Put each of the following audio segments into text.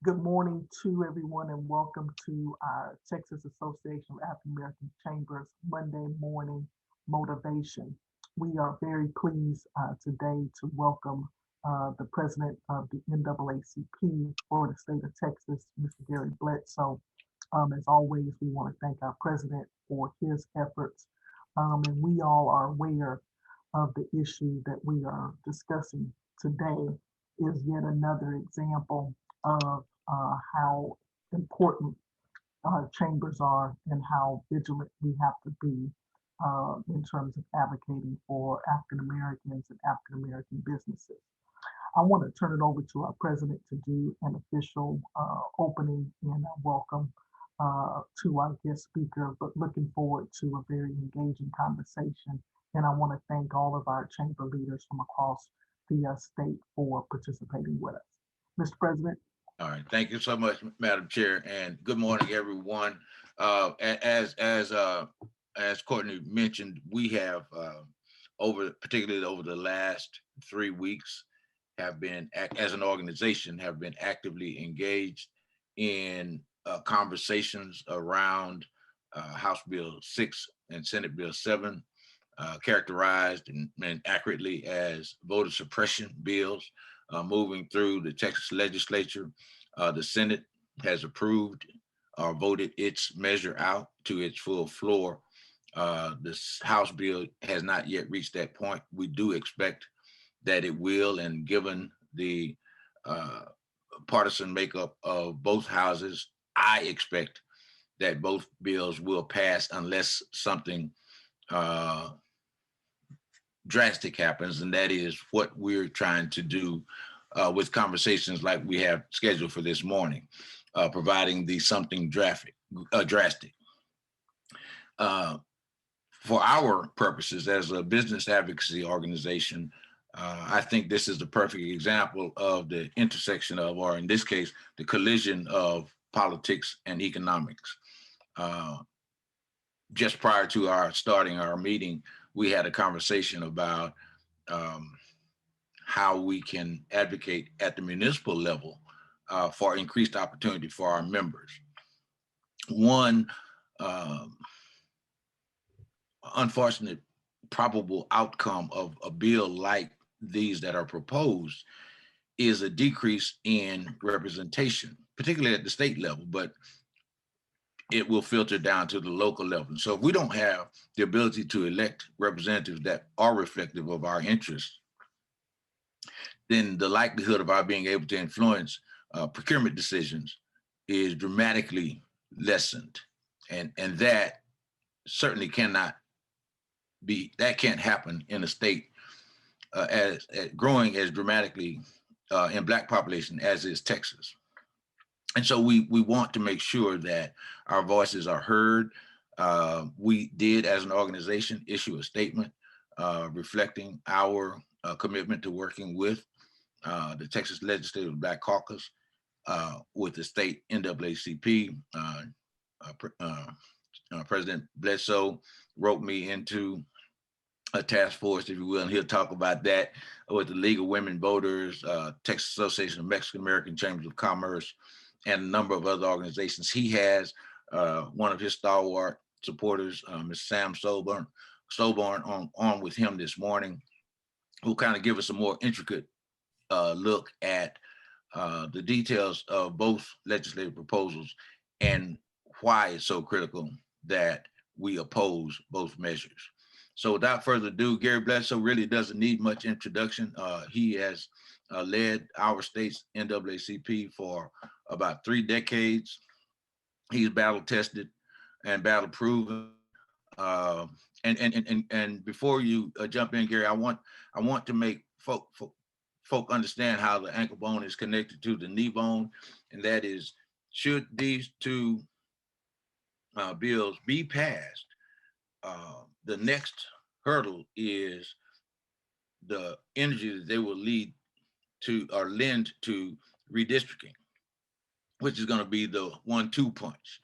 Good morning to everyone and welcome to our Texas Association of African American Chambers Monday morning motivation. We are very pleased today to welcome the president of the NAACP for the state of Texas, Mr. Gary Bledsoe. As always, we want to thank our president for his efforts. And we all are aware of the issue that we are discussing today is yet another example of how important chambers are and how vigilant we have to be in terms of advocating for African Americans and African American businesses. I want to turn it over to our president to do an official opening and welcome to our guest speaker, but looking forward to a very engaging conversation. And I want to thank all of our chamber leaders from across the state for participating with us. Mr. President. All right, thank you so much, Madam Chair, and good morning, everyone. As Courtney mentioned, we have particularly over the last 3 weeks, have been as an organization have been actively engaged in conversations around House Bill 6 and Senate Bill 7, characterized and accurately as voter suppression bills moving through the Texas legislature. The Senate has approved or voted its measure out to its full floor. This House bill has not yet reached that point. We do expect that it will, and given the partisan makeup of both houses, I expect that both bills will pass unless something drastic happens, and that is what we're trying to do with conversations like we have scheduled for this morning, providing the something drastic. For our purposes as a business advocacy organization, I think this is the perfect example of the intersection of, or in this case, the collision of politics and economics. Just prior to our starting our meeting, we had a conversation about how we can advocate at the municipal level for increased opportunity for our members. One unfortunate probable outcome of a bill like these that are proposed is a decrease in representation, particularly at the state level, but it will filter down to the local level. So if we don't have the ability to elect representatives that are reflective of our interests, then the likelihood of our being able to influence procurement decisions is dramatically lessened. And that certainly can't happen in a state as growing as dramatically in Black population as is Texas. And so we want to make sure that our voices are heard. We did, as an organization, issue a statement reflecting our commitment to working with the Texas Legislative Black Caucus, with the state NAACP. President Bledsoe wrote me into a task force, if you will, and he'll talk about that with the League of Women Voters, Texas Association of Mexican American Chambers of Commerce, and a number of other organizations. He has one of his stalwart supporters, Ms. Sam Soborn, on with him this morning, who'll kind of give us a more intricate look at the details of both legislative proposals and why it's so critical that we oppose both measures. So without further ado, Gary Bledsoe really doesn't need much introduction. He has led our state's NAACP for about 3 decades. He's battle tested and battle proven. And before you jump in, Gary, I want to make folk understand how the ankle bone is connected to the knee bone, and that is, should these two bills be passed, the next hurdle is the energy that they will lead to or lend to redistricting, which is going to be the 1-2 punch.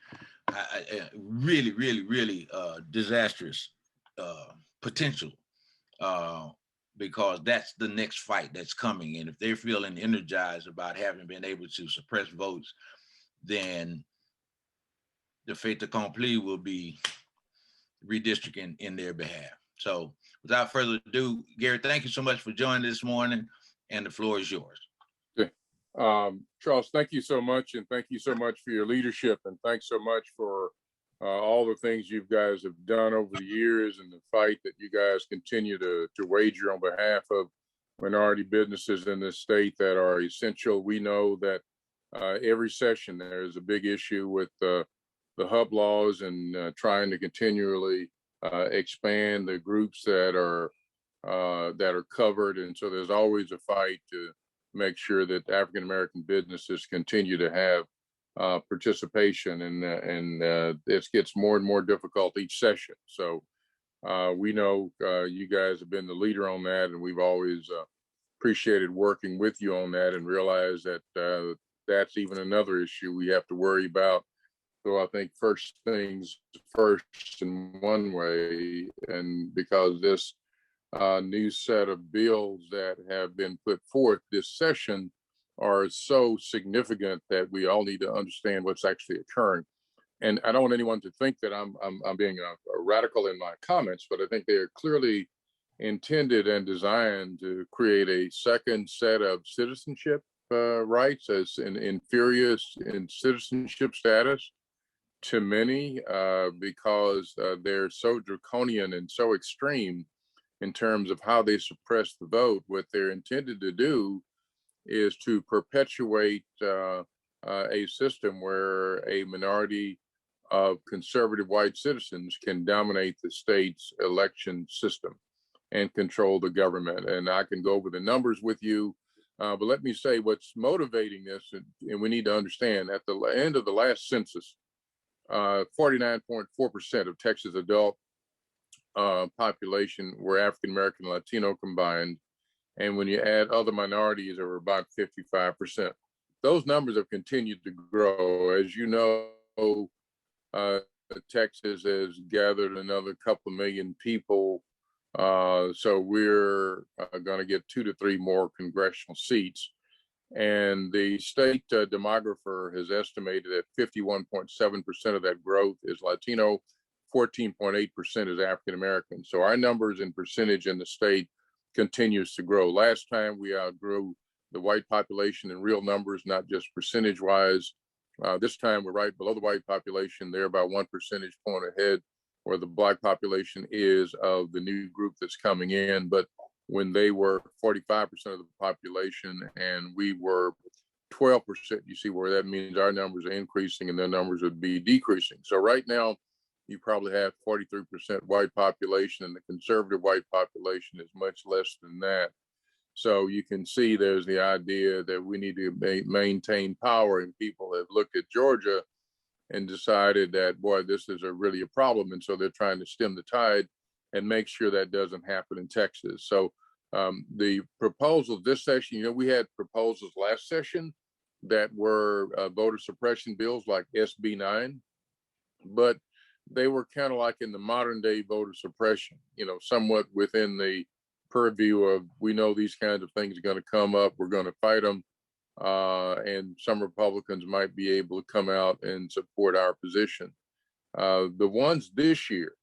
Really disastrous potential because that's the next fight that's coming. And if they're feeling energized about having been able to suppress votes, then the fait accompli will be redistricting in their behalf. So without further ado, Gary, thank you so much for joining this morning, and the floor is yours. Okay. Charles, thank you so much, and thank you so much for your leadership, and thanks so much for all the things you guys have done over the years and the fight that you guys continue to wager on behalf of minority businesses in this state that are essential. We know that every session there is a big issue with the hub laws and trying to continually expand the groups that are covered, and so there's always a fight to make sure that African American businesses continue to have participation, and it gets more and more difficult each session. So we know you guys have been the leader on that, and we've always appreciated working with you on that, and realize that that's even another issue we have to worry about. So I think first things first in one way, and because this new set of bills that have been put forth this session are so significant that we all need to understand what's actually occurring. And I don't want anyone to think that I'm being a radical in my comments, but I think they are clearly intended and designed to create a second set of citizenship rights as inferior in citizenship status to many because they're so draconian and so extreme in terms of how they suppress the vote. What they're intended to do is to perpetuate a system where a minority of conservative white citizens can dominate the state's election system and control the government. And I can go over the numbers with you, but let me say what's motivating this, and we need to understand at the end of the last census, 49.4% of Texas adult population were African American and Latino combined. And when you add other minorities, they were about 55%. Those numbers have continued to grow. As you know, Texas has gathered another couple million people. So we're going to get 2 to 3 more congressional seats. And the state demographer has estimated that 51.7% of that growth is Latino, 14.8% is African American. So our numbers in percentage in the state continues to grow. Last time we outgrew the white population in real numbers, not just percentage wise. This time we're right below the white population. They're about 1 percentage point ahead where the black population is of the new group that's coming in. But when they were 45% of the population and we were 12%, you see where that means our numbers are increasing and their numbers would be decreasing. So right now, you probably have 43% white population, and the conservative white population is much less than that. So you can see there's the idea that we need to maintain power, and people have looked at Georgia and decided that, boy, this is really a problem. And so they're trying to stem the tide and make sure that doesn't happen in Texas. So the proposals this session, we had proposals last session that were voter suppression bills like SB 9, but they were kind of like in the modern day voter suppression, somewhat within the purview of, we know these kinds of things are going to come up, we're going to fight them. And some Republicans might be able to come out and support our position. The ones this year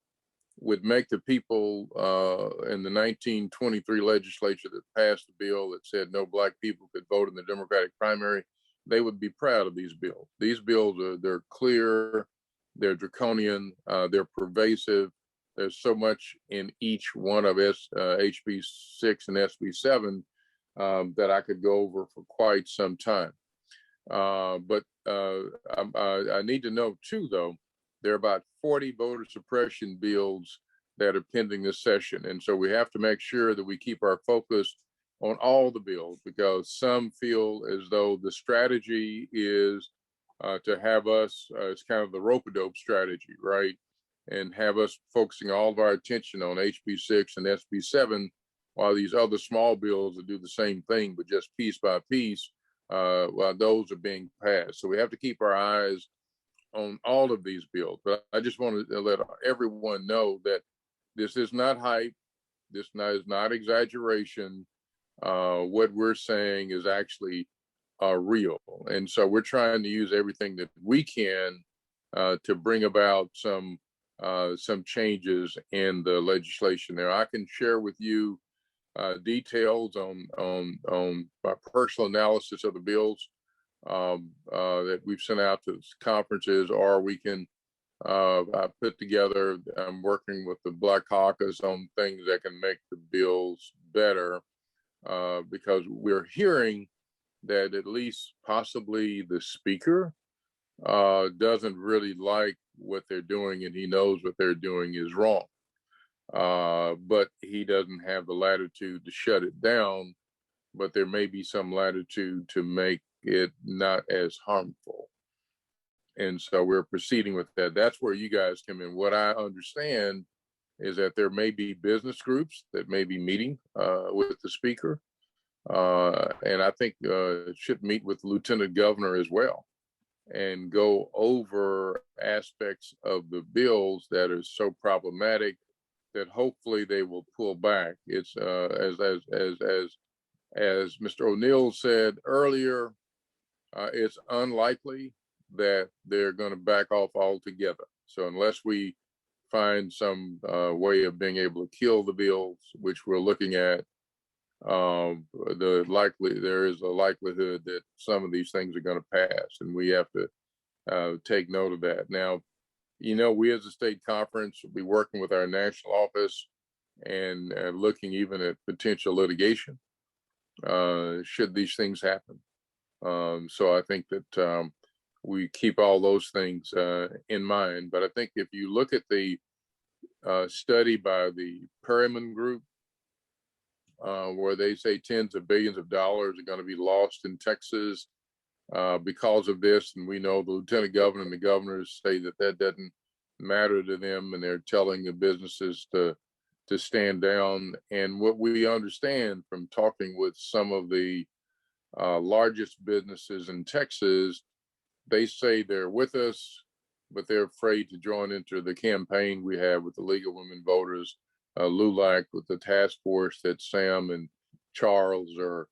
would make the people in the 1923 legislature that passed the bill that said no black people could vote in the Democratic primary, they would be proud of these bills. These bills they're clear, they're draconian, they're pervasive. There's so much in each one of HB 6 and SB 7 that I could go over for quite some time. But I need to know too, though, there are about 40 voter suppression bills that are pending this session. And so we have to make sure that we keep our focus on all the bills, because some feel as though the strategy is to have us, it's kind of the rope-a-dope strategy, right? And have us focusing all of our attention on HB 6 and SB 7, while these other small bills that do the same thing, but just piece by piece, while those are being passed. So we have to keep our eyes on all of these bills. But I just want to let everyone know that this is not hype. This is not exaggeration. What we're saying is actually real. And so we're trying to use everything that we can to bring about some changes in the legislation. Now, I can share with you details on my personal analysis of the bills that we've sent out to conferences, or we can I put together. I'm working with the Black Caucus on things that can make the bills better because we're hearing that at least possibly the speaker doesn't really like what they're doing, and he knows what they're doing is wrong. But he doesn't have the latitude to shut it down, but there may be some latitude to make it not as harmful. And so we're proceeding with that. That's where you guys come in. What I understand is that there may be business groups that may be meeting with the speaker. And I think should meet with the lieutenant governor as well and go over aspects of the bills that are so problematic that hopefully they will pull back. It's as Mr. O'Neill said earlier, it's unlikely that they're going to back off altogether. So unless we find some way of being able to kill the bills, which we're looking at, there is a likelihood that some of these things are going to pass, and we have to take note of that. Now, you know, we as a state conference will be working with our national office and looking even at potential litigation should these things happen. So I think that we keep all those things in mind. But I think if you look at the study by the Perriman Group, where they say tens of billions of dollars are going to be lost in Texas because of this, and we know the lieutenant governor and the governors say that that doesn't matter to them, and they're telling the businesses to stand down. And what we understand from talking with some of the largest businesses in Texas, they say they're with us, but they're afraid to join into the campaign we have with the League of Women Voters, LULAC, with the task force that Sam and Charles are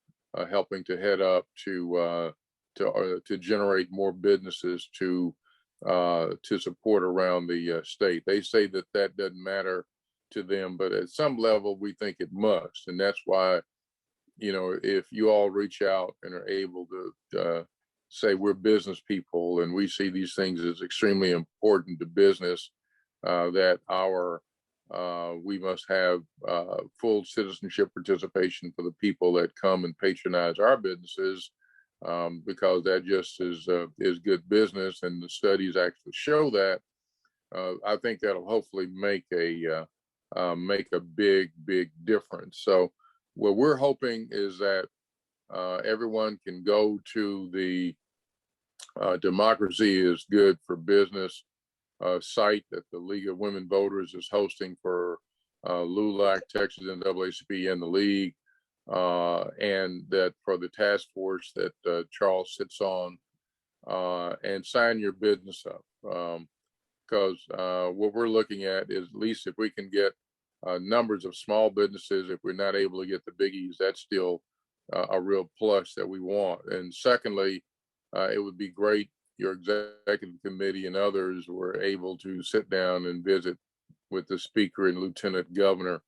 helping to head up to generate more businesses to support around the state. They say that that doesn't matter to them, but at some level we think it must, and that's why, you know, if you all reach out and are able to say we're business people and we see these things as extremely important to business, that we must have full citizenship participation for the people that come and patronize our businesses, because that just is good business, and the studies actually show that. I think that'll hopefully make a big difference. So what we're hoping is that everyone can go to the Democracy is Good for Business site that the League of Women Voters is hosting for LULAC, Texas NAACP, and the League, and that for the task force that Charles sits on, and sign your business up. Because what we're looking at is, at least if we can get numbers of small businesses, if we're not able to get the biggies, that's still a real plus that we want. And secondly, it would be great your executive committee and others were able to sit down and visit with the speaker and lieutenant governor.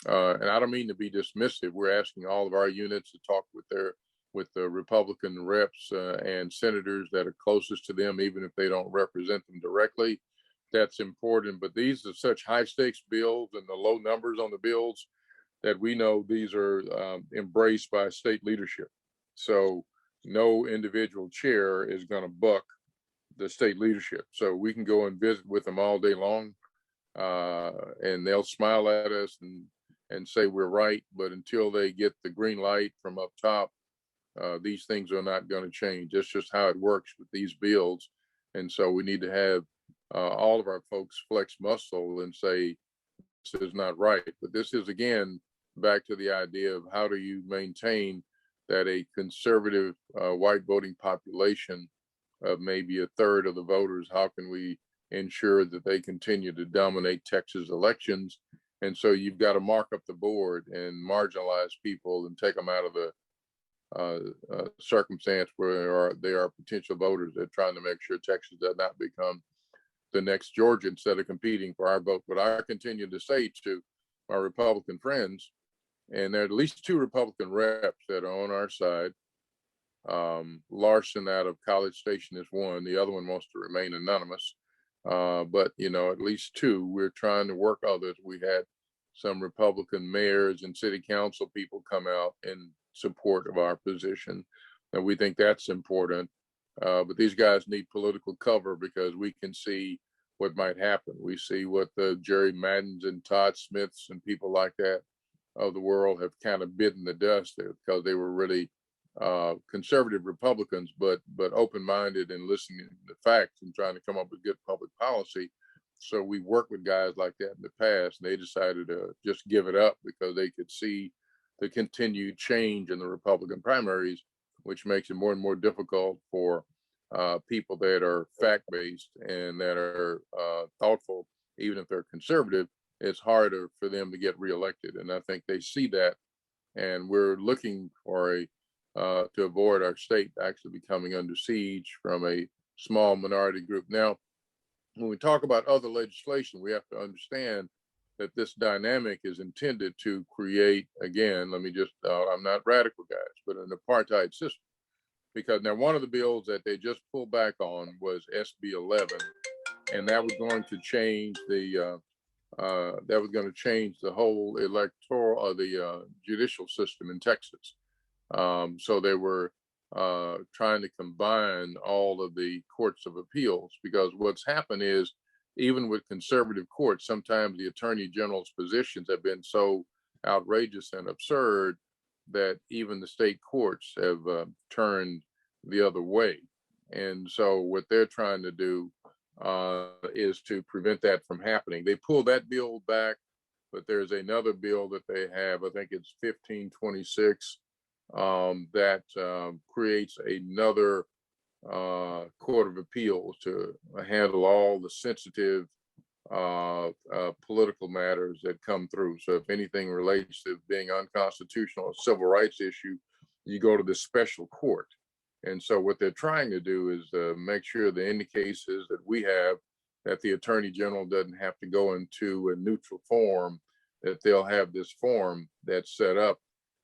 And I don't mean to be dismissive. We're asking all of our units to talk with the Republican reps and senators that are closest to them, even if they don't represent them directly. That's important. But these are such high stakes bills, and the low numbers on the bills, that we know these are embraced by state leadership. So no individual chair is going to buck the state leadership. So we can go and visit with them all day long, and they'll smile at us and say we're right. But until they get the green light from up top, these things are not going to change. That's just how it works with these bills. And so we need to have all of our folks flex muscle and say, this is not right. But this is, again, back to the idea of how do you maintain that a conservative white voting population of maybe a third of the voters, how can we ensure that they continue to dominate Texas elections And so you've got to mark up the board and marginalize people and take them out of the circumstance where they are potential voters. They're trying to make sure Texas does not become the next Georgia instead of competing for our vote. But I continue to say to my Republican friends, and there are at least 2 Republican reps that are on our side. Larson out of College Station is one. The other one wants to remain anonymous. But, at least 2. We're trying to work others. We had some Republican mayors and city council people come out in support of our position. And we think that's important. But these guys need political cover because we can see what might happen. We see what the Jerry Maddens and Todd Smiths and people like that of the world have kind of bitten the dust there because they were really conservative Republicans, but open-minded and listening to the facts and trying to come up with good public policy. So we worked with guys like that in the past, and they decided to just give it up because they could see the continued change in the Republican primaries, which makes it more and more difficult for people that are fact-based and that are thoughtful, even if they're conservative. It's harder for them to get reelected, and I think they see that. And we're looking for to avoid our state actually becoming under siege from a small minority group. Now, when we talk about other legislation, we have to understand that this dynamic is intended to create, again, let me just, I'm not radical, guys, but an apartheid system. Because now one of the bills that they just pulled back on was SB 11, and that was going to change the whole electoral or the judicial system in Texas. So they were trying to combine all of the courts of appeals, because what's happened is, even with conservative courts, sometimes the attorney general's positions have been so outrageous and absurd that even the state courts have turned the other way. And so what they're trying to do is to prevent that from happening. They pulled that bill back, but there's another bill that they have, I think it's 1526, that creates another Court of Appeals to handle all the sensitive political matters that come through. So if anything relates to being unconstitutional, a civil rights issue, you go to the special court. And so what they're trying to do is make sure that in the cases that we have, that the attorney general doesn't have to go into a neutral forum, that they'll have this forum that's set up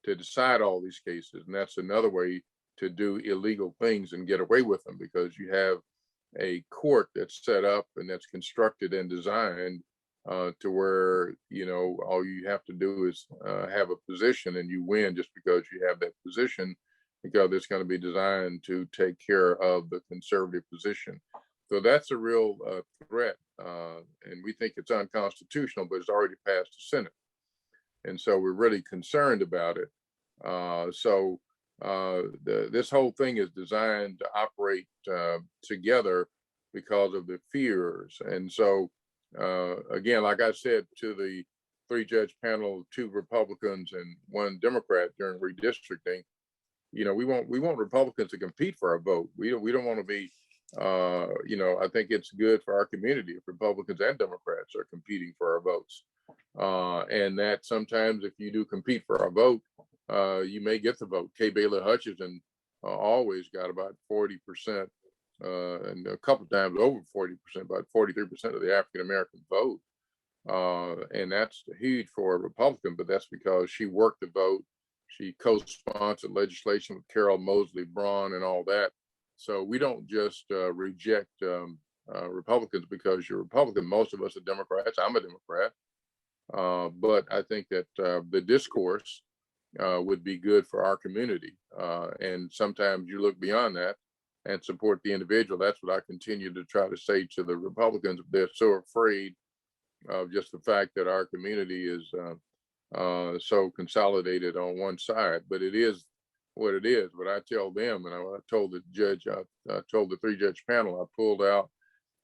to decide all these cases. And that's another way to do illegal things and get away with them, because you have a court that's set up and that's constructed and designed to where, all you have to do is have a position and you win just because you have that position, because it's going to be designed to take care of the conservative position. So that's a real threat. And we think it's unconstitutional, but it's already passed the Senate. And so we're really concerned about it. This whole thing is designed to operate together because of the fears. And so, again, like I said to the 3-judge panel, 2 Republicans and 1 Democrat during redistricting, we want Republicans to compete for our vote. We don't want to be, I think it's good for our community if Republicans and Democrats are competing for our votes. And that sometimes if you do compete for our vote, you may get the vote. Kay Bailey Hutchinson always got about 40%, and a couple of times over 40%, about 43% of the African-American vote. And that's huge for a Republican, but that's because she worked the vote. She co-sponsored legislation with Carol Mosley Braun and all that. So we don't just reject Republicans because you're Republican. Most of us are Democrats. I'm a Democrat. But I think that the discourse would be good for our community. And sometimes you look beyond that and support the individual. That's what I continue to try to say to the Republicans. They're so afraid of just the fact that our community is so consolidated on one side, but it is what it is. But I tell them, and I told the judge, I told the 3-judge panel, I pulled out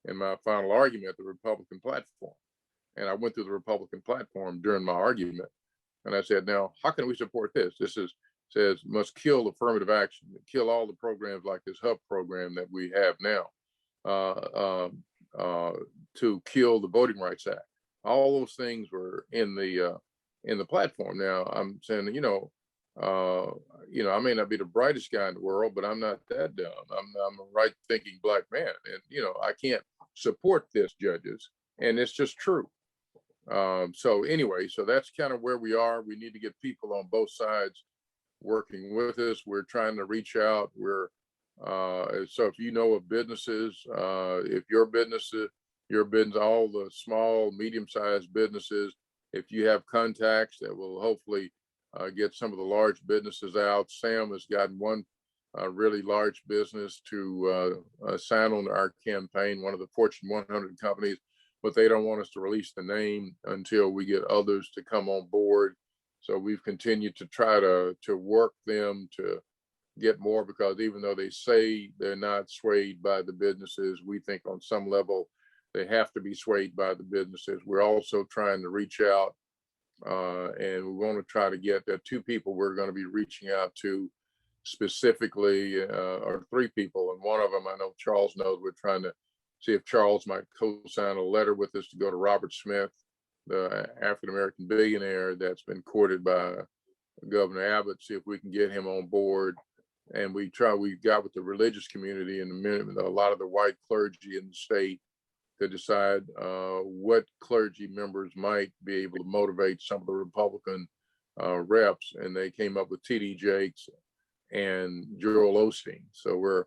in my final argument the Republican platform. And I went through the Republican platform during my argument. And I said, now, how can we support this? This says must kill affirmative action, kill all the programs like this HUB program that we have now, to kill the Voting Rights Act. All those things were in the platform. Now I'm saying, I may not be the brightest guy in the world, but I'm not that dumb. I'm a right thinking black man, and I can't support this, judges, and it's just true. So anyway, so that's kind of where we are. We need to get people on both sides working with us. We're trying to reach out. So if you know of businesses, if your business, all the small, medium-sized businesses, if you have contacts that will hopefully get some of the large businesses out. Sam has gotten one really large business to sign on to our campaign, one of the Fortune 100 companies, but they don't want us to release the name until we get others to come on board. So we've continued to try to work them to get more, because even though they say they're not swayed by the businesses, we think on some level they have to be swayed by the businesses. We're also trying to reach out, and we want to try to get there. Two people we're going to be reaching out to specifically, or three people, and one of them I know Charles knows. We're trying to see if Charles might co-sign a letter with us to go to Robert Smith, the African-American billionaire that's been courted by Governor Abbott, see if we can get him on board. And we got with the religious community and a lot of the white clergy in the state to decide what clergy members might be able to motivate some of the Republican reps. And they came up with T.D. Jakes and Joel Osteen. So we're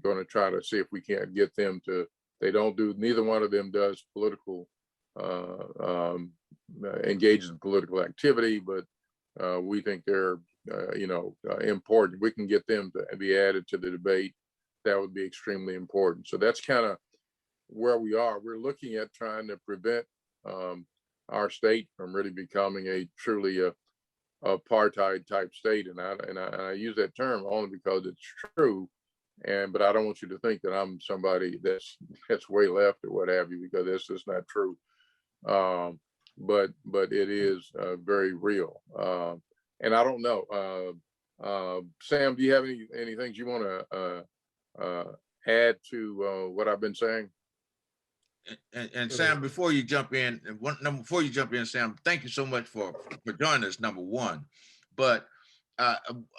going to try to see if we can't get them to, neither one of them does political, engages in political activity, but we think they're, important. We can get them to be added to the debate. That would be extremely important. So that's kind of where we are. We're looking at trying to prevent our state from really becoming a truly apartheid type state. And I use that term only because it's true. But I don't want you to think that I'm somebody that's way left or what have you, because that's just not true. But it is very real. And I don't know, Sam, do you have any things you want to add to what I've been saying? And Sam, before you jump in, Sam, thank you so much for joining us, number one. But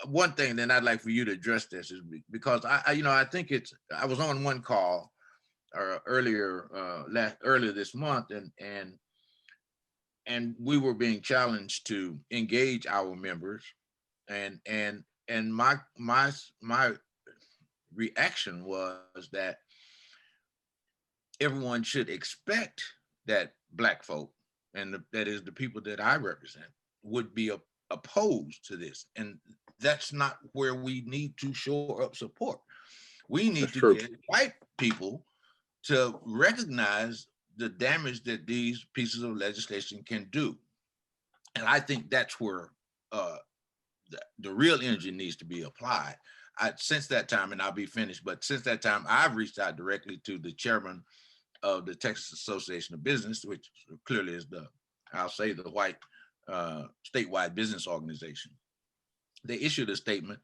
one thing then I'd like for you to address this is because I think I was on one call earlier this month, and we were being challenged to engage our members, and my reaction was that everyone should expect that Black folk, and that is the people that I represent, would be opposed to this. And that's not where we need to shore up support. We need to get white people to recognize the damage that these pieces of legislation can do. And I think that's where the real energy needs to be applied. Since that time, and I'll be finished, but since that time, I've reached out directly to the chairman of the Texas Association of Business, which clearly is the white statewide business organization. They issued a statement,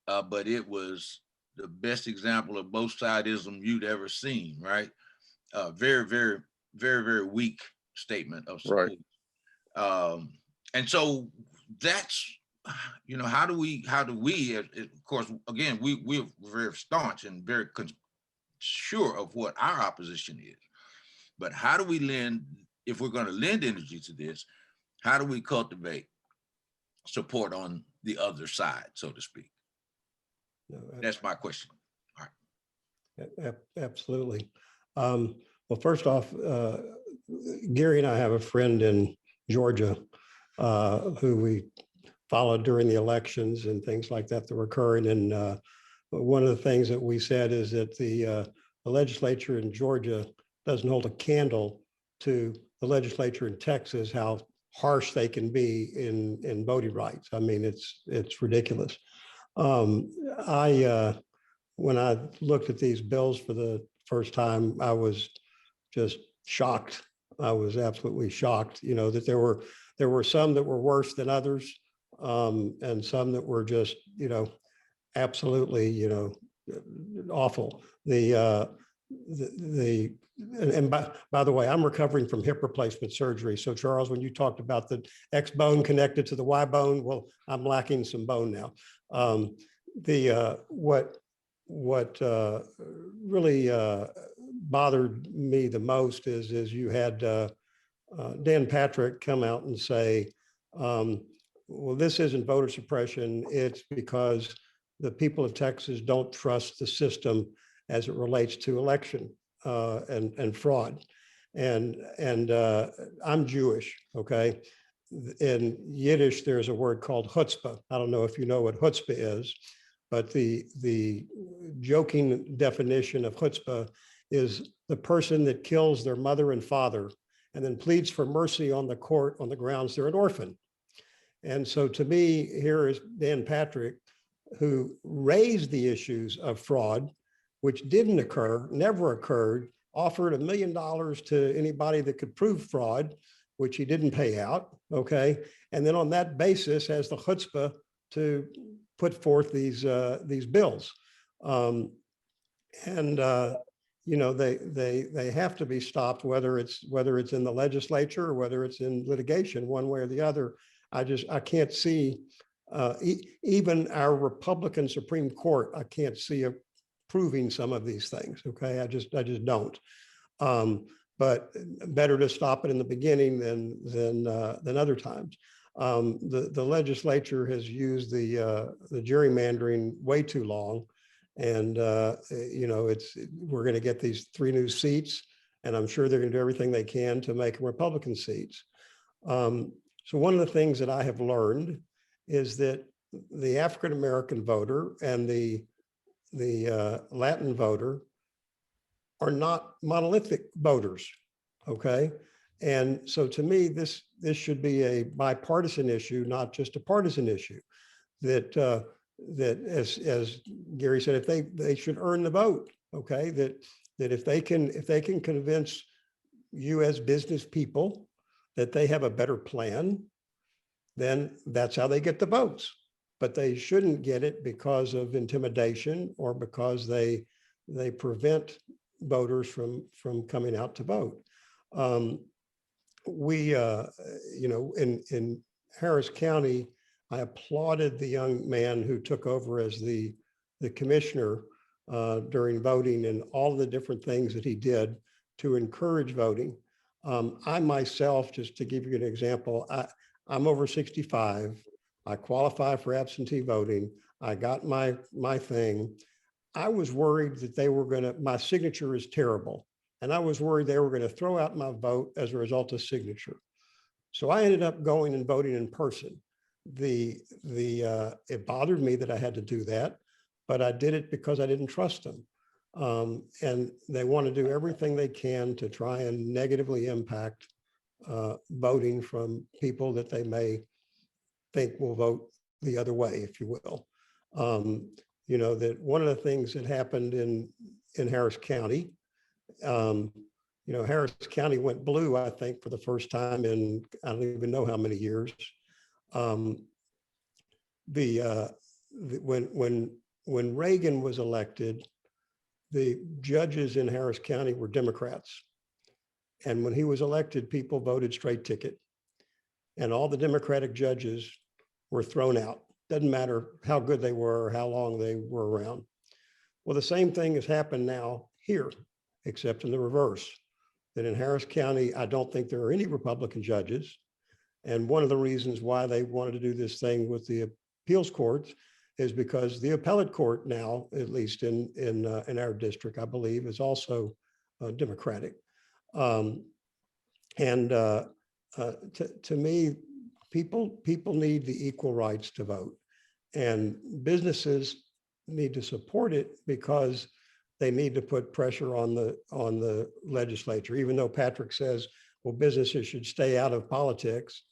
but it was the best example of both sidism you'd ever seen, right? Very, very, very, very weak statement of support. Right. And so that's, how do we, of course, again, we're very staunch and very sure of what our opposition is, but how do we if we're going to lend energy to this, how do we cultivate support on the other side, so to speak? That's my question. All right. Absolutely. Well, first off, Gary and I have a friend in Georgia who we followed during the elections and things like that were occurring. And one of the things that we said is that the legislature in Georgia doesn't hold a candle to the legislature in Texas, how harsh they can be in voting rights. I mean, it's ridiculous. When I looked at these bills for the first time, I was just shocked. I was absolutely shocked, that there were some that were worse than others, and some that were just, absolutely, awful. and by the way, I'm recovering from hip replacement surgery. So Charles, when you talked about the X bone connected to the Y bone, well, I'm lacking some bone now. What really bothered me the most is you had Dan Patrick come out and say, well, this isn't voter suppression. It's because the people of Texas don't trust the system as it relates to election and fraud. And I'm Jewish, okay? In Yiddish, there's a word called chutzpah. I don't know if you know what chutzpah is, but the joking definition of chutzpah is the person that kills their mother and father and then pleads for mercy on the court on the grounds they're an orphan. And so to me, here is Dan Patrick, who raised the issues of fraud, which didn't occur, never occurred, offered $1 million to anybody that could prove fraud, which he didn't pay out, okay? And then on that basis has the chutzpah to put forth these bills. You know, they have to be stopped, whether it's in the legislature or whether it's in litigation, one way or the other. I can't see even our Republican Supreme Court. I can't see approving some of these things. Okay, I just don't. But better to stop it in the beginning than other times. The legislature has used the gerrymandering way too long, and you know, we're going to get these 3 new seats, and I'm sure they're going to do everything they can to make them Republican seats. So one of the things that I have learned is that the African American voter and the Latin voter are not monolithic voters, okay? And so to me, this should be a bipartisan issue, not just a partisan issue. That as Gary said, if they should earn the vote, okay? That if they can convince you as business people that they have a better plan, then that's how they get the votes. But they shouldn't get it because of intimidation or because they prevent voters from coming out to vote. You know, in Harris County, I applauded the young man who took over as the commissioner during voting and all the different things that he did to encourage voting. I myself, just to give you an example, I'm over 65. I qualify for absentee voting. I got my thing. I was worried that my signature is terrible. And I was worried they were going to throw out my vote as a result of signature. So I ended up going and voting in person. It bothered me that I had to do that, but I did it because I didn't trust them. And they want to do everything they can to try and negatively impact voting from people that they may think will vote the other way, if you will. You know, that one of the things that happened in Harris County, you know, Harris County went blue, I think, for the first time in, I don't even know how many years. When Reagan was elected, the judges in Harris County were Democrats. And when he was elected, people voted straight ticket. And all the Democratic judges were thrown out. Doesn't matter how good they were or how long they were around. Well, the same thing has happened now here, except in the reverse. That in Harris County, I don't think there are any Republican judges. And one of the reasons why they wanted to do this thing with the appeals courts is because the appellate court now, at least in our district, I believe, is also Democratic. To me, people need the equal rights to vote, and businesses need to support it because they need to put pressure on the legislature. Even though Patrick says, well, businesses should stay out of politics.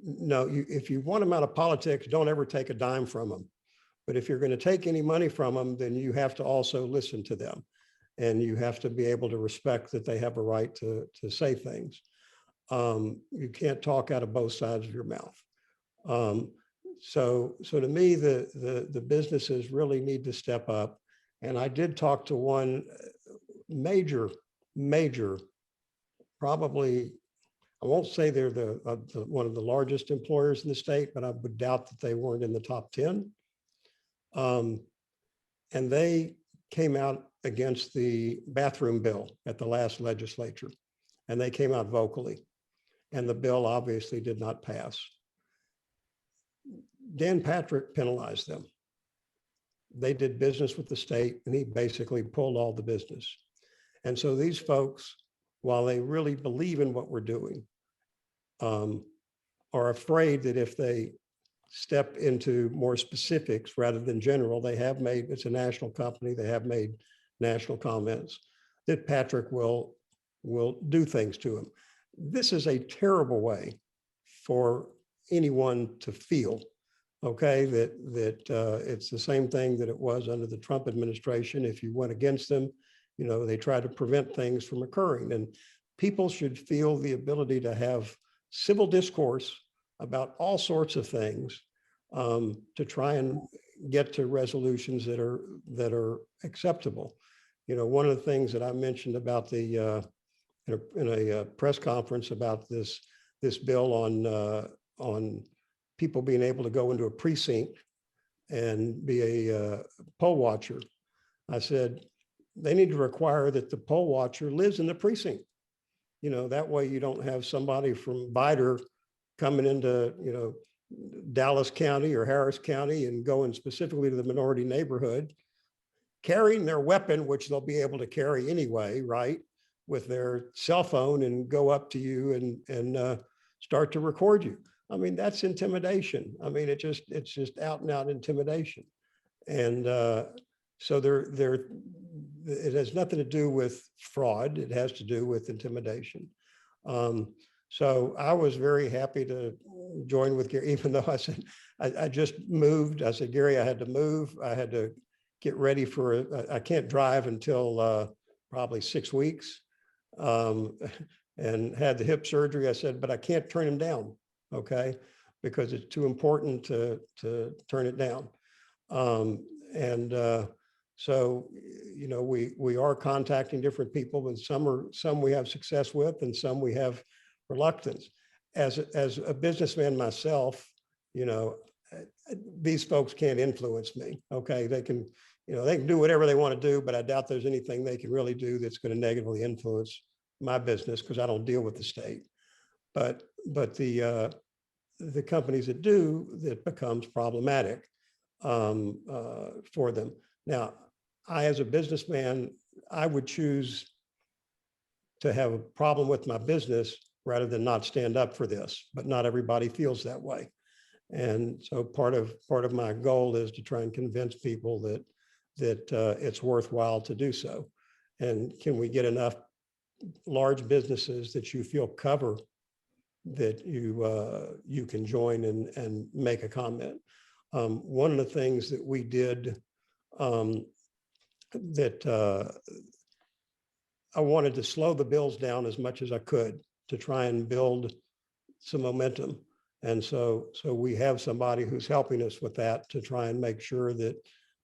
No, if you want them out of politics, don't ever take a dime from them. But if you're going to take any money from them, then you have to also listen to them, and you have to be able to respect that they have a right to say things. You can't talk out of both sides of your mouth. So to me, the businesses really need to step up. And I did talk to one major, probably, I won't say they're one of the largest employers in the state, but I would doubt that they weren't in the top 10. And they came out against the bathroom bill at the last legislature, and they came out vocally, and the bill obviously did not pass. Dan Patrick penalized them. They did business with the state, and he basically pulled all the business. And so these folks, while they really believe in what we're doing, are afraid that if they step into more specifics rather than general, they have made, it's a national company, they have made national comments, that Patrick will do things to him. This is a terrible way for anyone to feel, okay, that it's the same thing that it was under the Trump administration. If you went against them, you know, they tried to prevent things from occurring. And people should feel the ability to have civil discourse about all sorts of things to try and get to resolutions that are acceptable. You know, one of the things that I mentioned about the in a press conference about this bill on people being able to go into a precinct and be a poll watcher, I said they need to require that the poll watcher lives in the precinct. You know, that way you don't have somebody from Vidor coming into, you know, Dallas County or Harris County and going specifically to the minority neighborhood, carrying their weapon, which they'll be able to carry anyway, right, with their cell phone, and go up to you and start to record you. I mean, that's intimidation. I mean, it's just out and out intimidation. And so it has nothing to do with fraud. It has to do with intimidation. So I was very happy to join with Gary, even though I said, I just moved. I said, Gary, I had to move. I had to get ready for, I can't drive until probably 6 weeks, and had the hip surgery. I said, but I can't turn him down, okay? Because it's too important to turn it down. So, you know, we are contacting different people, and some we have success with, and some we have reluctance. As a businessman myself, you know, these folks can't influence me. Okay, they can do whatever they want to do, but I doubt there's anything they can really do that's going to negatively influence my business, because I don't deal with the state. But the companies that do, that becomes problematic for them. Now, I, as a businessman, I would choose to have a problem with my business rather than not stand up for this, but not everybody feels that way. And so part of my goal is to try and convince people that it's worthwhile to do so. And can we get enough large businesses that you feel cover that you can join and make a comment? One of the things that we did that I wanted to slow the bills down as much as I could to try and build some momentum. And so we have somebody who's helping us with that, to try and make sure that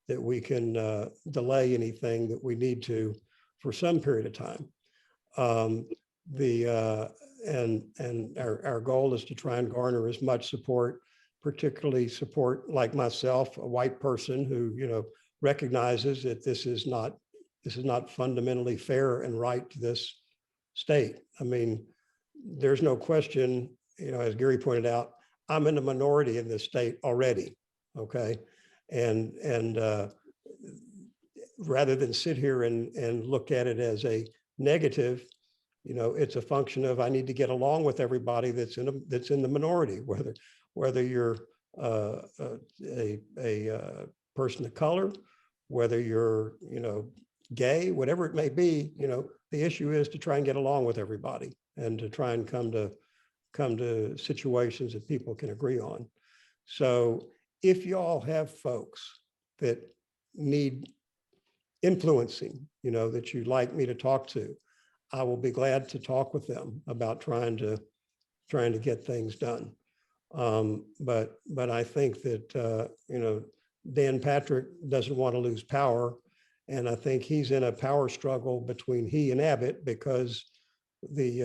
we can delay anything that we need to for some period of time. And our goal is to try and garner as much support, particularly support like myself, a white person who, you know, recognizes that this is not fundamentally fair and right to this state. I mean, there's no question, you know, as Gary pointed out, I'm in the minority in this state already, okay? And rather than sit here and look at it as a negative, you know, it's a function of, I need to get along with everybody that's in the minority, whether you're a person of color, whether you're, you know, gay, whatever it may be. You know, the issue is to try and get along with everybody and to try and come to situations that people can agree on. So if y'all have folks that need influencing, you know, that you'd like me to talk to, I will be glad to talk with them about trying to get things done. But I think that, you know, Dan Patrick doesn't want to lose power, And I think he's in a power struggle between he and Abbott because he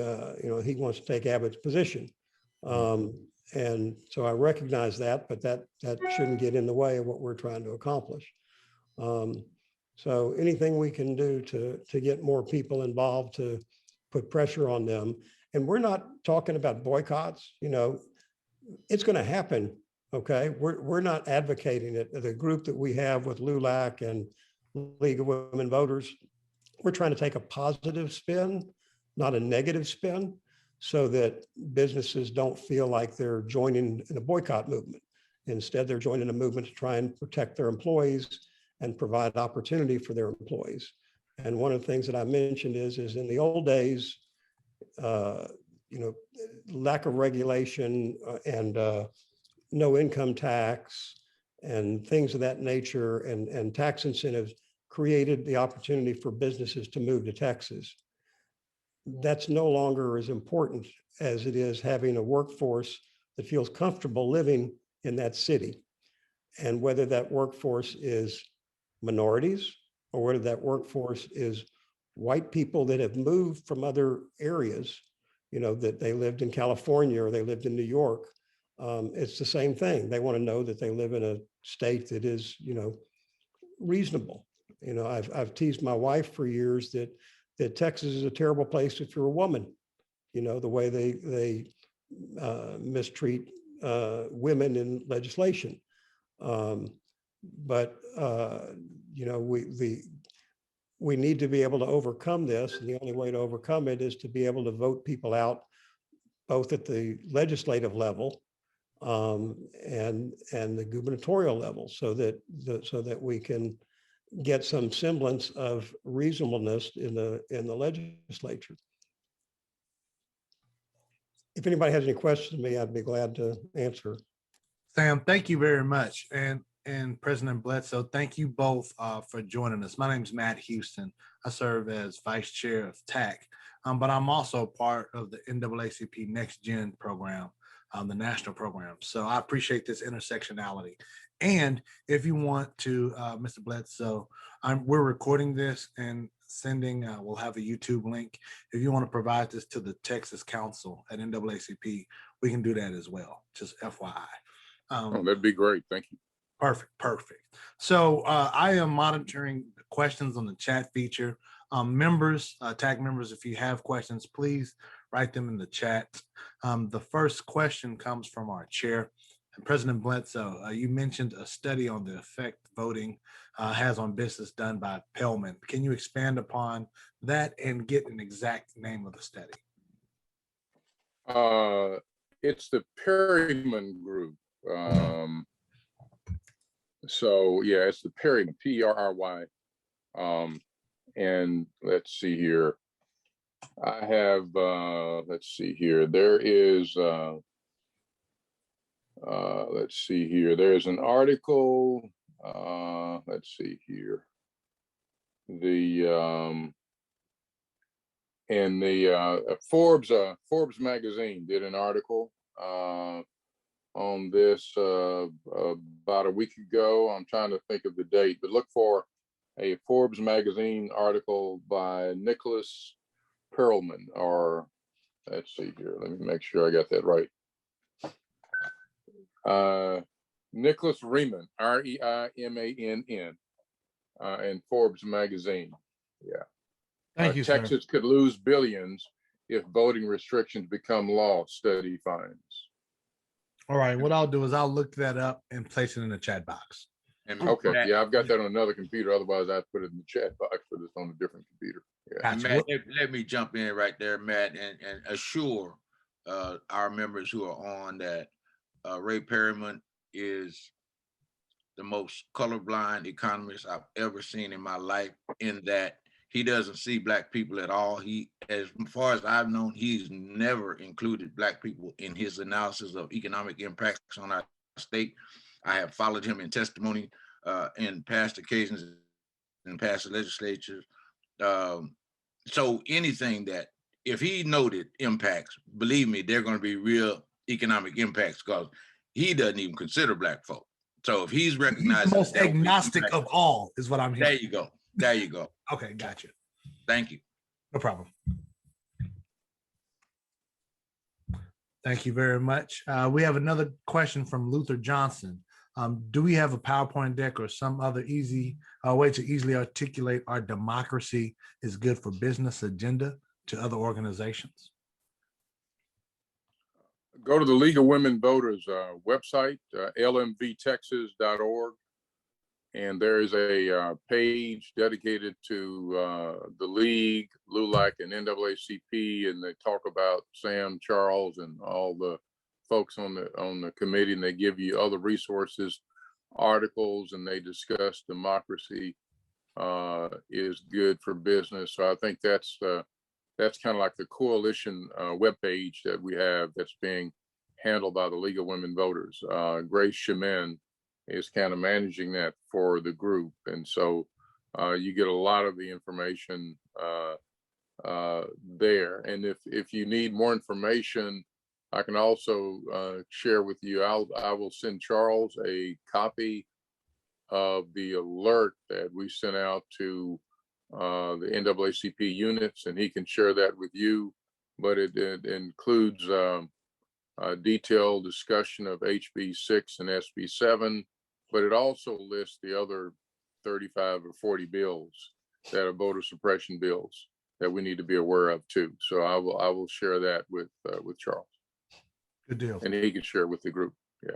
wants to take Abbott's position. And so I recognize that, but that shouldn't get in the way of what we're trying to accomplish. So anything we can do to get more people involved, to put pressure on them. And we're not talking about boycotts, it's going to happen. Okay. We're not advocating it. The group that we have with LULAC and League of Women Voters, we're trying to take a positive spin, not a negative spin, so that businesses don't feel like they're joining in a boycott movement. Instead, they're joining a movement to try and protect their employees and provide opportunity for their employees. And one of the things that I mentioned is in the old days, lack of regulation and no income tax and things of that nature and tax incentives created the opportunity for businesses to move to Texas. That's no longer as important as it is having a workforce that feels comfortable living in that city. And whether that workforce is minorities or whether that workforce is white people that have moved from other areas, that they lived in California or they lived in New York, it's the same thing. They want to know that they live in a state that is, reasonable. I've teased my wife for years that Texas is a terrible place if you're a woman, the way they mistreat women in legislation. But we need to be able to overcome this. And the only way to overcome it is to be able to vote people out, both at the legislative level and the gubernatorial level, so that we can get some semblance of reasonableness in the legislature. If anybody has any questions to me, I'd be glad to answer. Sam, thank you very much. And President Bledsoe, thank you both for joining us. My name is Matt Houston. I serve as Vice Chair of TAC, but I'm also part of the NAACP Next Gen program, the national program. So I appreciate this intersectionality. And if you want to, Mr. Bledsoe, we're recording this and sending, we'll have a YouTube link. If you want to provide this to the Texas Council at NAACP, we can do that as well, just FYI. That'd be great. Thank you. Perfect. So I am monitoring the questions on the chat feature. Members, TAC members, if you have questions, please write them in the chat. The first question comes from our chair. And President Bledsoe, you mentioned a study on the effect voting has on business done by Pellman. Can you expand upon that and get an exact name of the study? It's the Perryman Group. So yeah, it's the Perryman, P-E-R-R-Y. And let's see here. I have, let's see here. There is, let's see here. There's an article, let's see here. And the Forbes magazine did an article on this about a week ago. I'm trying to think of the date, but look for a Forbes magazine article by Nicholas Perlman, or let's see here. Let me make sure I got that right. Nicholas Riemann, R-E-I-M-A-N-N, in Forbes magazine. Yeah. Thank you, Texas sir. could lose billions if voting restrictions become law, study finds. All right, what I'll do is I'll look that up and place it in the chat box. And Okay, Matt, yeah, I've got that on another computer. Otherwise, I'd put it in the chat box for this on a different computer. Yeah. Gotcha. Matt, let me jump in right there, Matt, and assure our members who are on that Ray Perryman is the most colorblind economist I've ever seen in my life, in that he doesn't see Black people at all. He, as far as I've known, he's never included Black people in his analysis of economic impacts on our state. I have followed him in testimony in past occasions in past legislatures. So anything that, if he noted impacts, believe me, they're going to be real economic impacts, because he doesn't even consider Black folk. So if he's recognized, He's the most agnostic of all, is what I'm hearing. There you go. There you go. Okay, gotcha. Thank you. No problem. Thank you very much. We have another question from Luther Johnson. Do we have a PowerPoint deck or some other easy way to easily articulate our democracy is good for business agenda to other organizations? Go to the League of Women Voters website, lmvtexas.org. And there is a page dedicated to the league, LULAC, and NAACP, and they talk about Sam, Charles, and all the folks on the committee, and they give you other resources, articles, and they discuss democracy is good for business. So I think that's kind of like the coalition webpage that we have that's being handled by the League of Women Voters. Grace Shemin is kind of managing that for the group. And so you get a lot of the information there. And if you need more information, I can also share with you, I will send Charles a copy of the alert that we sent out to the NAACP units, and he can share that with you. But it includes a detailed discussion of HB 6 and SB 7, but it also lists the other 35 or 40 bills that are voter suppression bills that we need to be aware of too. So I will share that with Charles. Good deal. And he can share it with the group. Yeah.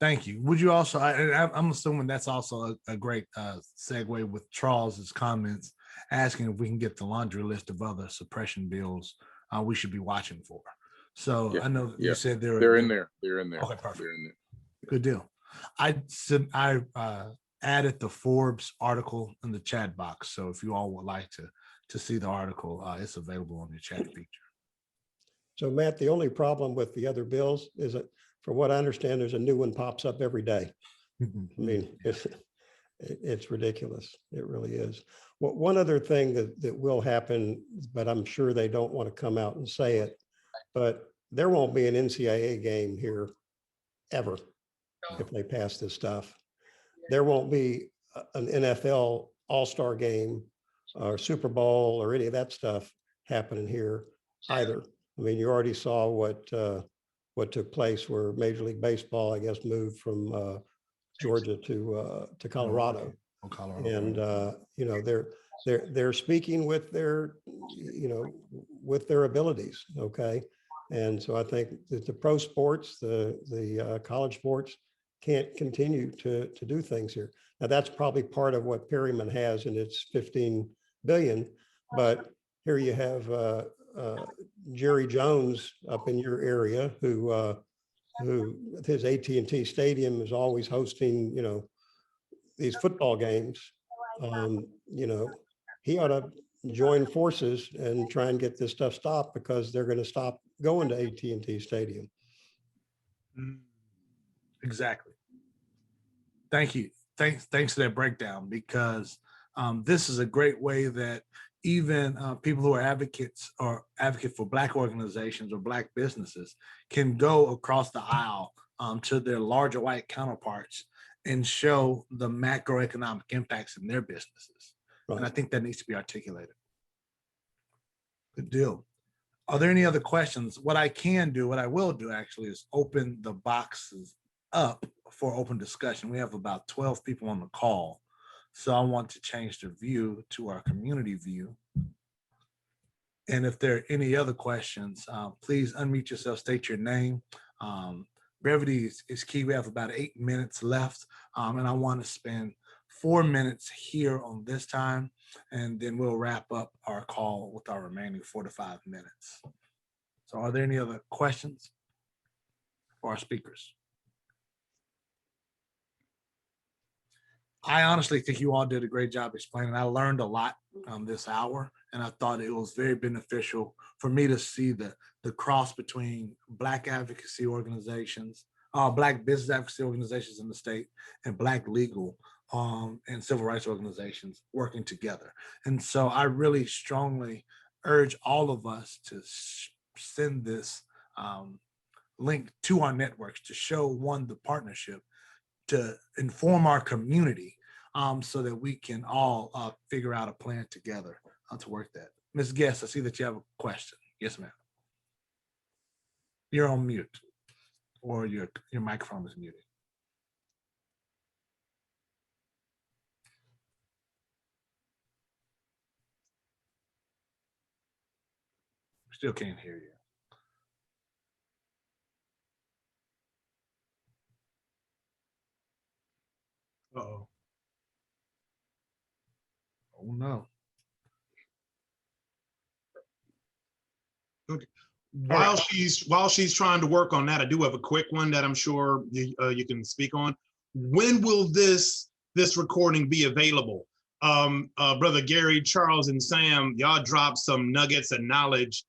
Thank you. Would you also, I'm assuming that's also a great segue with Charles's comments, asking if we can get the laundry list of other suppression bills we should be watching for. So yeah, I know you said they're in there. They're in there. Okay, perfect. They're in there. Yeah. Good deal. I added the Forbes article in the chat box. So if you all would like to see the article, it's available on your chat feature. So Matt, the only problem with the other bills is that, from what I understand, there's a new one pops up every day. I mean, it's ridiculous. It really is. Well, one other thing that will happen, but I'm sure they don't want to come out and say it, but there won't be an NCAA game here ever if they pass this stuff. There won't be an NFL All-Star game or Super Bowl or any of that stuff happening here either. I mean, you already saw what took place where Major League Baseball, I guess, moved from Georgia to Colorado. And you know, they're speaking with their, you know, with their abilities. Okay, and so I think that the pro sports, the college sports, can't continue to do things here. Now that's probably part of what Perryman has in its 15 billion, but here you have Jerry Jones up in your area who his AT&T Stadium is always hosting, you know, these football games. You know, he ought to join forces and try and get this stuff stopped, because they're going to stop going to AT&T Stadium. Exactly. Thank you. Thanks for that breakdown, because this is a great way that even people who are advocates or advocate for Black organizations or Black businesses can go across the aisle to their larger white counterparts and show the macroeconomic impacts in their businesses. Right. And I think that needs to be articulated. Good deal. Are there any other questions? What I will do actually is open the boxes up for open discussion. We have about 12 people on the call. So I want to change the view to our community view. And if there are any other questions, please unmute yourself, state your name. Brevity is key. We have about 8 minutes left. And I want to spend 4 minutes here on this time, and then we'll wrap up our call with our remaining 4 to 5 minutes. So are there any other questions for our speakers? I honestly think you all did a great job explaining. I learned a lot this hour, and I thought it was very beneficial for me to see the cross between Black advocacy organizations, Black business advocacy organizations in the state, and Black legal and civil rights organizations working together. And so I really strongly urge all of us to send this link to our networks to show, one, the partnership, to inform our community so that we can all figure out a plan together to work that. Ms. Guest, I see that you have a question. Yes, ma'am. You're on mute, or your microphone is muted. Still can't hear you. Uh-oh. Oh no. Okay. While she's trying to work on that, I do have a quick one that I'm sure you can speak on. When will this recording be available? Brother Gary, Charles, and Sam, y'all dropped some nuggets of knowledge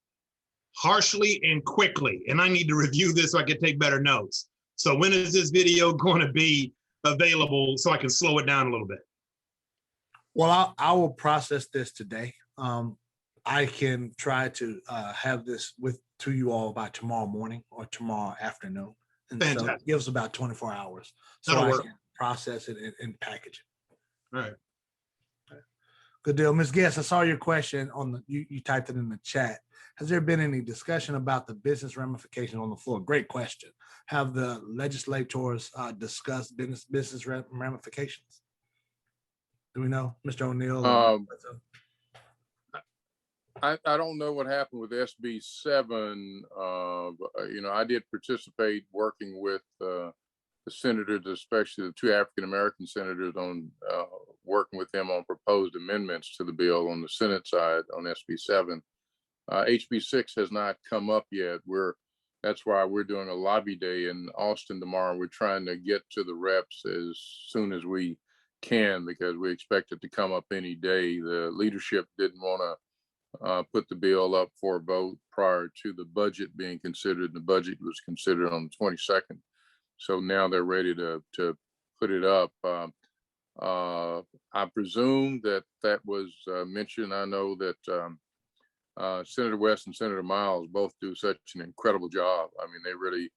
harshly and quickly, and I need to review this so I can take better notes. So when is this video going to be available so I can slow it down a little bit? Well, I will process this today. I can try to have this to you all by tomorrow morning or tomorrow afternoon. And Fantastic. so it gives about 24 hours. So That'll I work. can process it and package it. All right. Good deal. Ms. Guest, I saw your question you typed it in the chat. Has there been any discussion about the business ramifications on the floor? Great question. Have the legislators discussed business ramifications? Do we know, Mr. O'Neill? I don't know what happened with SB 7. I did participate working with the senators, especially the two African-American senators, on working with them on proposed amendments to the bill on the Senate side on SB 7. HB 6 has not come up yet. That's why we're doing a lobby day in Austin tomorrow. We're trying to get to the reps as soon as we can because we expect it to come up any day. The leadership didn't want to put the bill up for a vote prior to the budget being considered. The budget was considered on the 22nd. So now they're ready to put it up. I presume that was mentioned. I know that Senator West and Senator Miles both do such an incredible job. I mean, they really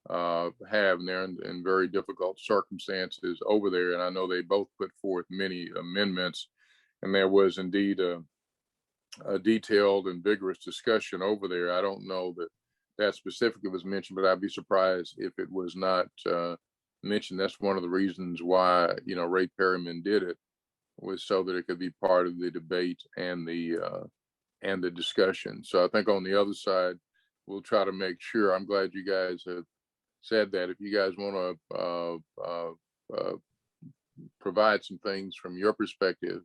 have, and they're in very difficult circumstances over there. And I know they both put forth many amendments, and there was indeed a detailed and vigorous discussion over there. I don't know that specifically was mentioned, but I'd be surprised if it was not mentioned. That's one of the reasons why Ray Perryman did it, was so that it could be part of the debate and the discussion. So I think on the other side, we'll try to make sure. I'm glad you guys have said that. If you guys want to provide some things from your perspective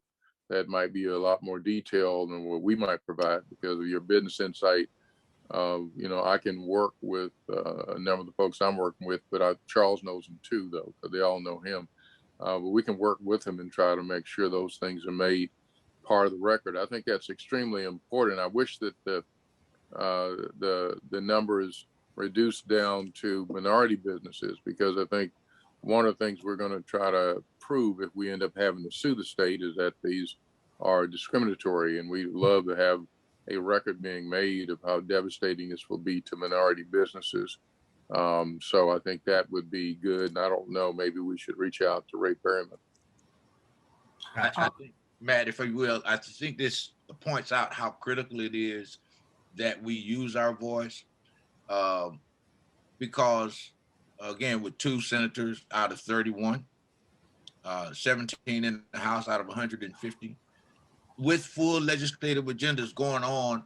that might be a lot more detailed than what we might provide because of your business insight. I can work with a number of the folks I'm working with, but Charles knows them too, though, because they all know him. But we can work with him and try to make sure those things are made part of the record. I think that's extremely important. I wish that the number is reduced down to minority businesses, because I think one of the things we're going to try to prove if we end up having to sue the state is that these are discriminatory, and we'd love to have a record being made of how devastating this will be to minority businesses. So I think that would be good. And I don't know, maybe we should reach out to Ray Perryman. I think, Matt, if you will, I think this points out how critical it is that we use our voice, because, again, with 2 senators out of 31, 17 in the House out of 150, with full legislative agendas going on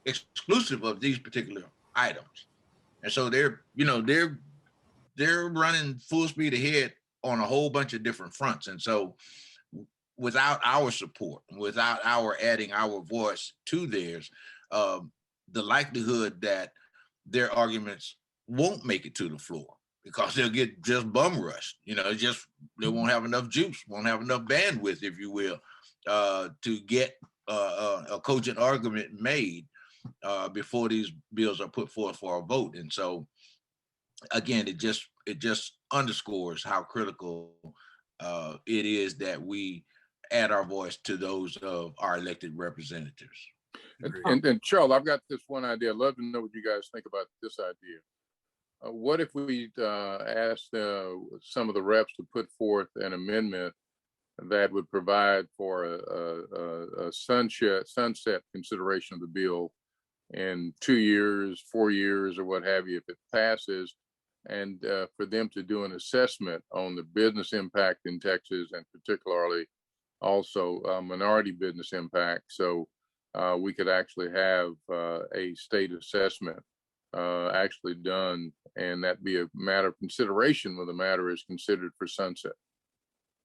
exclusive of these particular items. And so they're running full speed ahead on a whole bunch of different fronts. And so without our support, without our adding our voice to theirs, the likelihood that their arguments won't make it to the floor because they'll get just bum rushed. They won't have enough juice, won't have enough bandwidth, if you will, to get a cogent argument made before these bills are put forth for a vote. And so, again, it just underscores how critical it is that we add our voice to those of our elected representatives. And Charles, I've got this one idea. I'd love to know what you guys think about this idea. What if we asked some of the reps to put forth an amendment that would provide for a sunset consideration of the bill in 2 years, 4 years, or what have you, if it passes, and for them to do an assessment on the business impact in Texas, and particularly also minority business impact. So we could actually have a state assessment actually done, and that be a matter of consideration when the matter is considered for sunset,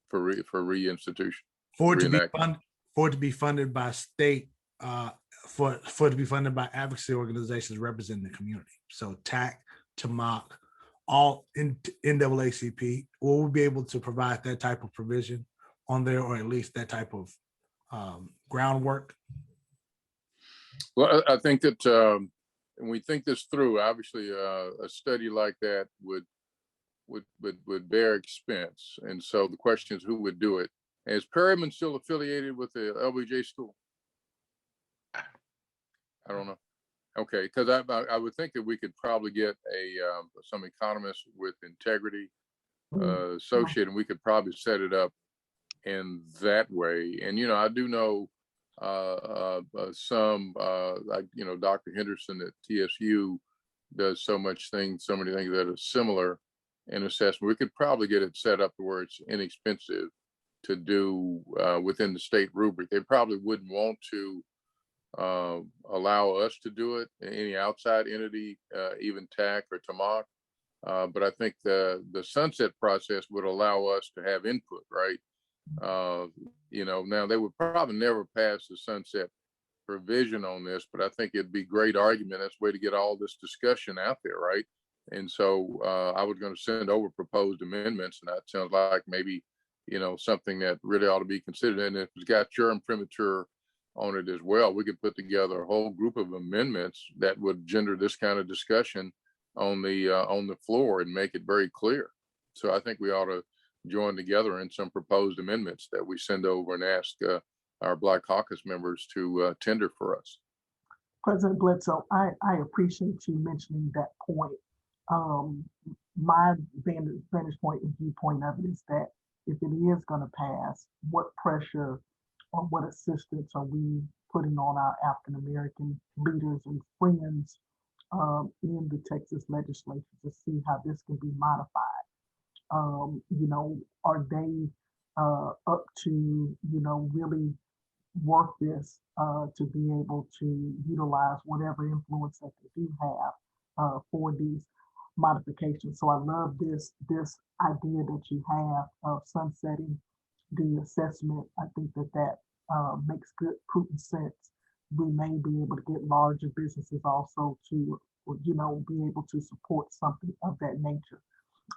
for reinstitution. For it to be funded by state, for it to be funded by advocacy organizations representing the community. So TAC, TMOC, all in NAACP, will we be able to provide that type of provision on there, or at least that type of groundwork? Well, I think that when we think this through, obviously a study like that would bear expense. And so the question is, who would do it? Is Perryman still affiliated with the LBJ school? I don't know. Okay, because I would think that we could probably get some economists with integrity associated, and we could probably set it up in that way. And I do know some, like Dr. Henderson at TSU does so many things that are similar in assessment. We could probably get it set up to where it's inexpensive to do within the state rubric. They probably wouldn't want to allow us to do it, any outside entity, even TAC or TMOC. But I think the sunset process would allow us to have input, right? Now they would probably never pass the sunset provision on this, but I think it'd be great argument. That's a way to get all this discussion out there, right? And so I was going to send over proposed amendments, and that sounds like maybe something that really ought to be considered. And if it's got germ premature on it as well, we could put together a whole group of amendments that would gender this kind of discussion on the floor and make it very clear. So I think we ought to join together in some proposed amendments that we send over and ask our Black Caucus members to tender for us. President Bledsoe, I appreciate you mentioning that point. My vantage point and viewpoint of it is that if it is going to pass, what pressure or what assistance are we putting on our African American leaders and friends in the Texas legislature to see how this can be modified? Are they up to really work this to be able to utilize whatever influence that they do have for these modifications? So I love this idea that you have of sunsetting the assessment. I think that makes good prudent sense. We may be able to get larger businesses also to be able to support something of that nature.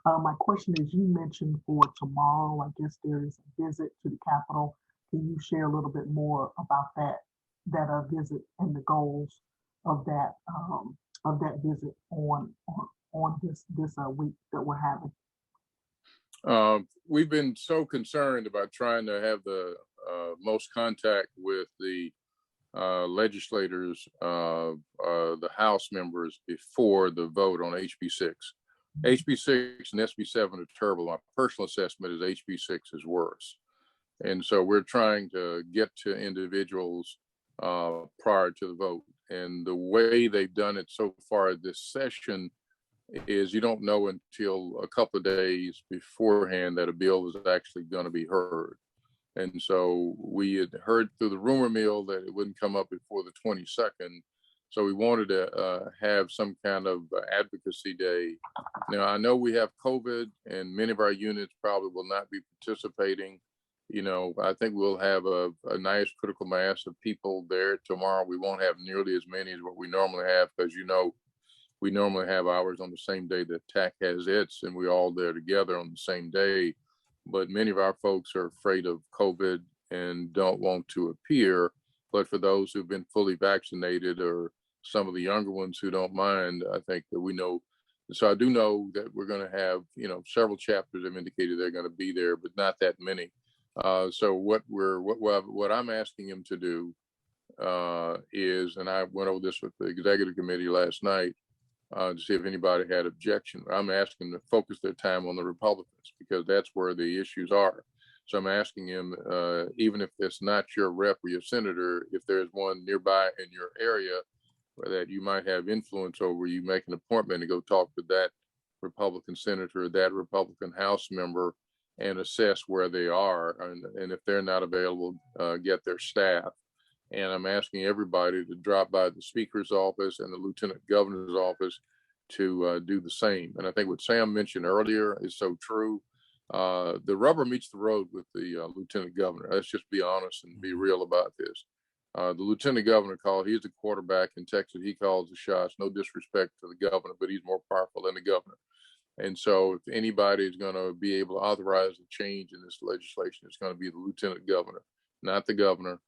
My question is, you mentioned for tomorrow, I guess there is a visit to the Capitol. Can you share a little bit more about that visit and the goals of that visit on this week that we're having? We've been so concerned about trying to have the most contact with the legislators, the House members, before the vote on HB6. HB6 and SB7 are terrible. My personal assessment is HB6 is worse. And so we're trying to get to individuals prior to the vote. And the way they've done it so far this session is you don't know until a couple of days beforehand that a bill is actually going to be heard. And so we had heard through the rumor mill that it wouldn't come up before the 22nd. So we wanted to have some kind of advocacy day. Now, I know we have COVID and many of our units probably will not be participating. I think we'll have a nice critical mass of people there tomorrow. We won't have nearly as many as what we normally have, because we normally have ours on the same day that TAC has its, and we're all there together on the same day. But many of our folks are afraid of COVID and don't want to appear. But for those who've been fully vaccinated, or some of the younger ones who don't mind, I think that we know. So I do know that we're going to have, several chapters have indicated they're going to be there, but not that many. So what I'm asking him to do is, and I went over this with the executive committee last night to see if anybody had objection. I'm asking them to focus their time on the Republicans, because that's where the issues are. So I'm asking him, even if it's not your rep or your senator, if there's one nearby in your area that you might have influence over, you make an appointment to go talk to that Republican senator, that Republican House member, and assess where they are. And if they're not available, get their staff. And I'm asking everybody to drop by the Speaker's office and the Lieutenant Governor's office to do the same. And I think what Sam mentioned earlier is so true. The rubber meets the road with the Lieutenant Governor. Let's just be honest and be real about this. The Lieutenant Governor he's the quarterback in Texas. He calls the shots. No disrespect to the governor, but he's more powerful than the governor. And so if anybody is going to be able to authorize the change in this legislation, it's going to be the Lieutenant Governor, not the governor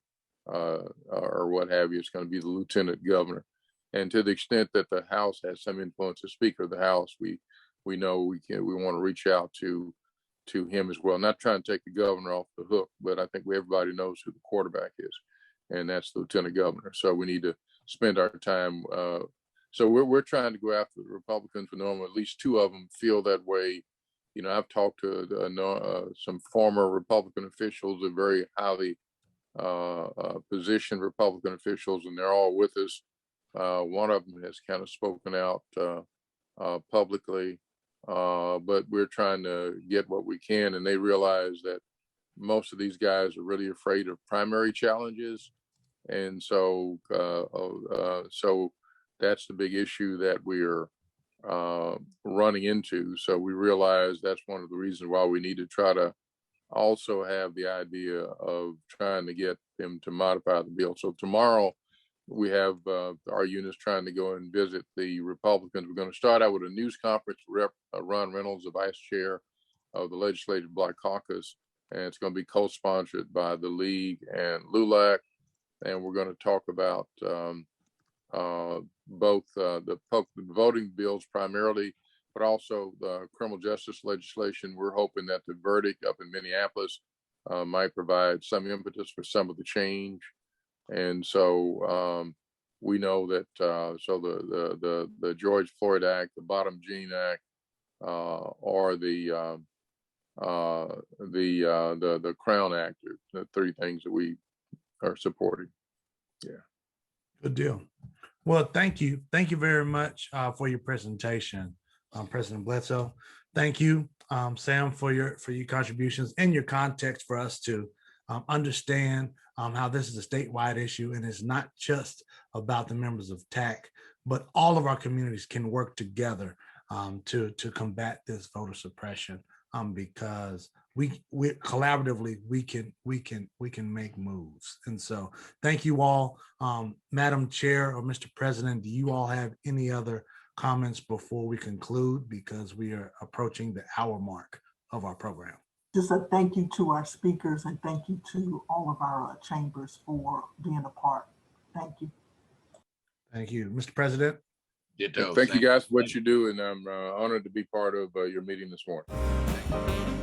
or what have you. It's going to be the Lieutenant Governor. And to the extent that the House has some influence, the Speaker of the House, we know we want to reach out to him as well. Not trying to take the governor off the hook, but I think everybody knows who the quarterback is, and that's the Lieutenant Governor. So we need to spend our time. So we're trying to go after the Republicans. We know at least two of them feel that way. You know, I've talked to some former Republican officials, and very highly positioned Republican officials, and they're all with us. One of them has kind of spoken out publicly, but we're trying to get what we can, and they realize that most of these guys are really afraid of primary challenges, and so that's the big issue that we're running into. So we realize that's one of the reasons why we need to try to also have the idea of trying to get them to modify the bill. So tomorrow we have our units trying to go and visit the Republicans. We're going to start out with a news conference. Rep Ron Reynolds, the vice chair of the Legislative Black Caucus, and it's going to be co-sponsored by the League and LULAC. And we're going to talk about both the voting bills primarily, but also the criminal justice legislation. We're hoping that the verdict up in Minneapolis might provide some impetus for some of the change. And so we know that so the George Floyd Act, the Bottom Gene Act, or the Crown Act are the three things that we are supporting. Yeah. Good deal. Well, thank you. Thank you very much for your presentation, President Bledsoe. Thank you, Sam, for your contributions and your context for us to understand how this is a statewide issue, and it's not just about the members of TAC, but all of our communities can work together to combat this voter suppression, because we collaboratively we can make moves. And so thank you all. Madam Chair or Mr. President, do you all have any other comments before we conclude, because we are approaching the hour mark of our program? Just a thank you to our speakers, and thank you to all of our chambers for being a part. Thank you. Thank you, Mr. President. Thank you guys for what you do, and I'm honored to be part of your meeting this morning.